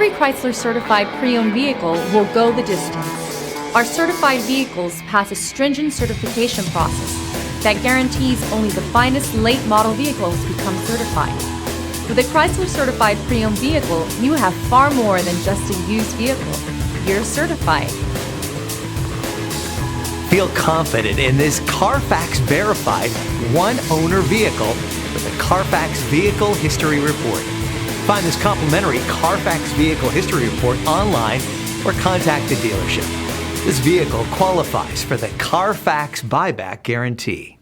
every Chrysler certified pre-owned vehicle will go the distance. Our certified vehicles pass a stringent certification process that guarantees only the finest late model vehicles become certified. With a Chrysler certified pre-owned vehicle, you have far more than just a used vehicle. You're certified. Feel confident in this Carfax verified one-owner vehicle with the Carfax Vehicle History Report. Find this complimentary Carfax Vehicle History Report online or contact the dealership. This vehicle qualifies for the Carfax Buyback Guarantee.